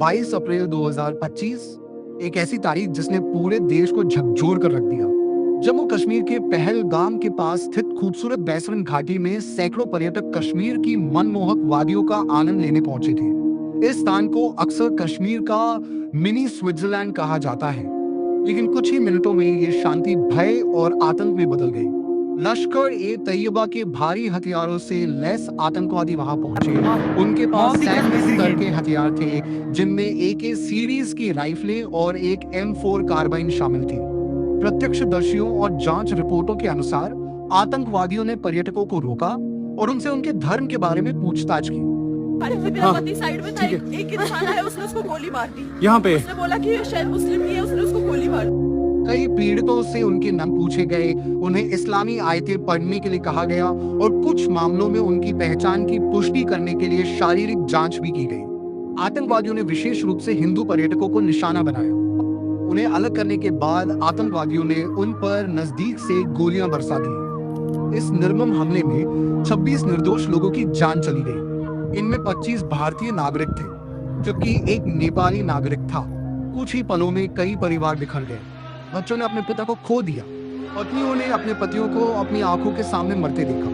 22 अप्रैल 2025 एक ऐसी तारीख जिसने पूरे देश को झकझोर कर रख दिया। जम्मू कश्मीर के पहलगाम के पास स्थित खूबसूरत बैसवन घाटी में सैकड़ों पर्यटक कश्मीर की मनमोहक वादियों का आनंद लेने पहुंचे थे। इस स्थान को अक्सर कश्मीर का मिनी स्विट्जरलैंड कहा जाता है, लेकिन कुछ ही मिनटों में ये शांति भय और आतंक में बदल गई। लश्कर ए तैयबा के भारी हथियारों से लैस आतंकवादी वहां पहुंचे। उनके पास सैन्य स्तर के हथियार थे, जिनमें AK सीरीज की राइफलें और एक M4 कार्बाइन शामिल थी। प्रत्यक्षदर्शियों और जांच रिपोर्टों के अनुसार आतंकवादियों ने पर्यटकों को रोका और उनसे उनके धर्म के बारे में पूछताछ की। साइड में था एक इंसान आया, उसने उसको गोली मार दी। यहाँ पे उसने बोला कि शायद मुस्लिम नहीं है, उसने उसको गोली मार दी। कई पीड़ितों से उनके नाम पूछे गए, उन्हें इस्लामी आयतें पढ़ने के लिए कहा गया और कुछ मामलों में उनकी पहचान की पुष्टि करने के लिए शारीरिक जांच भी की गई। आतंकवादियों ने विशेष रूप से हिंदू पर्यटकों को निशाना बनाया। उन्हें अलग करने के बाद आतंकवादियों ने उन पर नजदीक से गोलियां बरसा दी। इस निर्मम हमले में 26 निर्दोष लोगों की जान चली गई। इनमें 25 भारतीय नागरिक थे, जबकि एक नेपाली नागरिक था। कुछ ही पलों में कई परिवार बिखर गए। बच्चों ने अपने पिता को खो दिया, पत्नियों ने अपने पतियों को अपनी आंखों के सामने मरते देखा।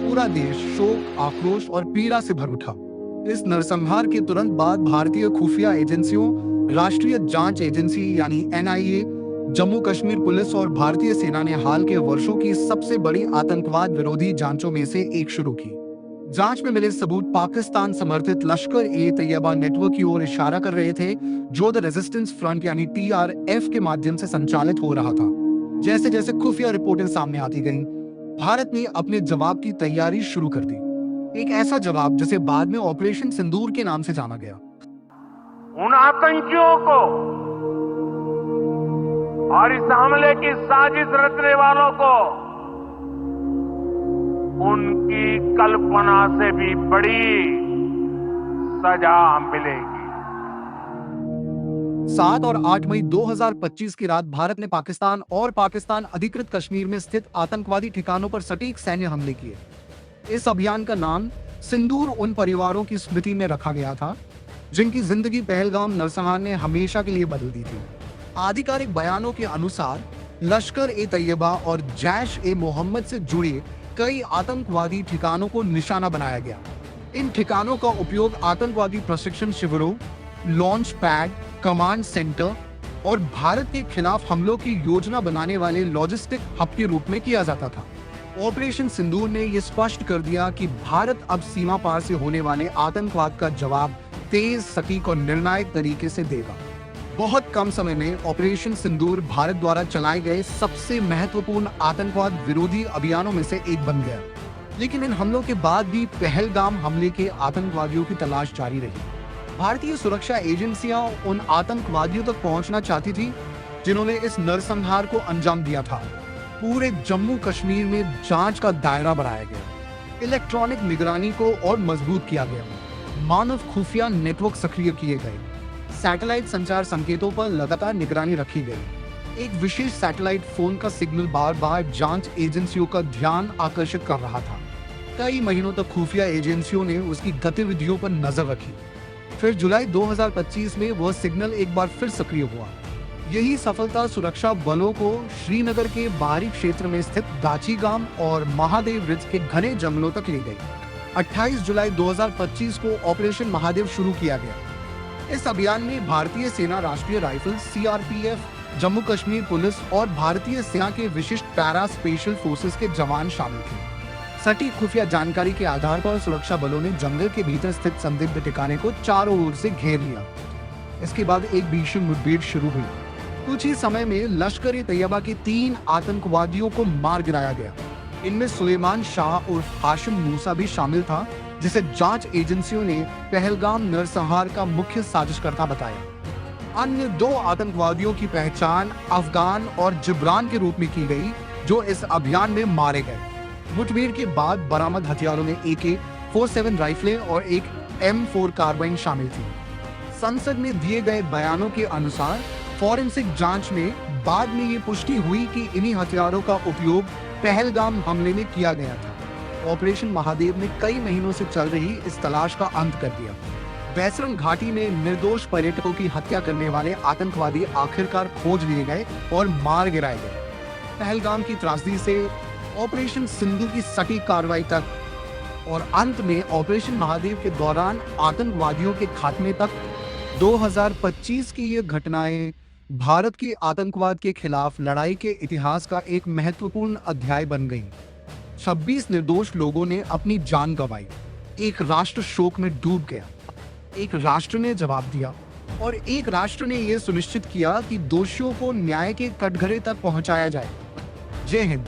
पूरा देश शोक, आक्रोश और पीड़ा से भर उठा। इस नरसंहार के तुरंत बाद भारतीय खुफिया एजेंसियों, राष्ट्रीय जांच एजेंसी यानी NIA, जम्मू कश्मीर पुलिस और भारतीय सेना ने हाल के वर्षों की सबसे बड़ी आतंकवाद विरोधी जांचों में से एक शुरू की। जांच में मिले सबूत पाकिस्तान समर्थित लश्कर ए तैयबा नेटवर्क की ओर इशारा कर रहे थे, जो द रेजिस्टेंस फ्रंट यानी TRF के माध्यम से संचालित हो रहा था। जैसे जैसे खुफिया रिपोर्टें सामने आती गईं, भारत ने अपने जवाब की तैयारी शुरू कर दी। एक ऐसा जवाब जिसे बाद में ऑपरेशन सिंदूर के नाम से जाना गया। उन आतंकियों को और इस हमले की साजिश रचने वालों को उनकी कल्पना से भी बड़ी सजा मिलेगी। 7 और 8 मई 2025 की रात भारत ने पाकिस्तान और पाकिस्तान अधिकृत कश्मीर में स्थित आतंकवादी ठिकानों पर सटीक सैन्य हमले किए। इस अभियान का नाम सिंदूर उन परिवारों की स्मृति में रखा गया था, जिनकी जिंदगी पहलगाम नरसंहार ने हमेशा के लिए बदल दी थी। आधिकारिक बयानों के अनुसार लश्कर ए तैयबा और जैश ए मोहम्मद से जुड़े कई आतंकवादी ठिकानों को निशाना बनाया गया। इन ठिकानों का उपयोग आतंकवादी प्रशिक्षण शिविरों, लॉन्च पैड, कमांड सेंटर और भारत के खिलाफ हमलों की योजना बनाने वाले लॉजिस्टिक हब के रूप में किया जाता था। ऑपरेशन सिंदूर ने यह स्पष्ट कर दिया कि भारत अब सीमा पार से होने वाले आतंकवाद का जवाब तेज, सटीक और निर्णायक तरीके से देगा। बहुत कम समय में ऑपरेशन सिंदूर भारत द्वारा चलाए गए सबसे महत्वपूर्ण आतंकवाद विरोधी अभियानों में से एक बन गया। लेकिन इन हमलों के बाद भी पहलगाम हमले के आतंकवादियों की तलाश जारी रही। भारतीय सुरक्षा एजेंसियां उन आतंकवादियों तक पहुंचना चाहती थी जिन्होंने इस नरसंहार को अंजाम दिया था। पूरे जम्मू कश्मीर में जांच का दायरा बढ़ाया गया, इलेक्ट्रॉनिक निगरानी को और मजबूत किया गया, मानव खुफिया नेटवर्क सक्रिय किए गए, सैटेलाइट संचार संकेतों पर लगातार निगरानी रखी गई। एक विशेष सैटेलाइट फोन का सिग्नल बार बार जांच एजेंसियों का ध्यान आकर्षित कर रहा था। कई महीनों तक खुफिया एजेंसियों ने उसकी गतिविधियों पर नजर रखी। फिर जुलाई 2025 में वह सिग्नल एक बार फिर सक्रिय हुआ। यही सफलता सुरक्षा बलों को श्रीनगर के बाहरी क्षेत्र में स्थित दाचीगाम और महादेव रिज के घने जंगलों तक ले गई। 28 जुलाई 2025 को ऑपरेशन महादेव शुरू किया गया। इस अभियान में भारतीय सेना, राष्ट्रीय rifles, CRPF, Jammu Kashmir police और भारतीय सेना के विशिष्ट पैरा स्पेशल फोर्सेस के जवान शामिल थे। सटीक खुफिया जानकारी के आधार पर सुरक्षा बलों ने जंगल के भीतर स्थित संदिग्ध ठिकाने को चारों ओर से घेर लिया। इसके बाद एक भीषण मुठभेड़ शुरू हुई। कुछ ही समय में लश्कर ए तैयबा के 3 आतंकवादियों को मार गिराया गया। इनमें सुलेमान शाह और हाशिम मूसा भी शामिल था, जिसे जांच एजेंसियों ने पहलगाम नरसंहार का मुख्य साजिशकर्ता बताया। अन्य 2 आतंकवादियों की पहचान अफगान और जिब्रान के रूप में की गई, जो इस अभियान में मारे गए। मुठभेड़ के बाद बरामद हथियारों में AK-47 राइफलें और एक M4 कार्बाइन शामिल थी। संसद में दिए गए बयानों के अनुसार फॉरेंसिक जांच में बाद में ये पुष्टि हुई कि इन्हीं हथियारों का उपयोग पहलगाम हमले में किया गया था। ऑपरेशन महादेव ने कई महीनों से चल रही इस तलाश का अंत कर दिया। वैसरन घाटी में निर्दोष पर्यटकों की हत्या करने वाले आतंकवादी आखिरकार खोज लिए गए और मार गिराए गए। पहलगाम की त्रासदी से ऑपरेशन सिंधु की सटीक कार्रवाई तक और अंत में ऑपरेशन महादेव के दौरान आतंकवादियों के खात्मे तक 2025 की ये घटनाएं भारत की आतंकवाद के खिलाफ लड़ाई के इतिहास का एक महत्वपूर्ण अध्याय बन गई। 26 निर्दोष लोगों ने अपनी जान गंवाई, एक राष्ट्र शोक में डूब गया, एक राष्ट्र ने जवाब दिया और एक राष्ट्र ने यह सुनिश्चित किया कि दोषियों को न्याय के कटघरे तक पहुंचाया जाए। जय हिंद।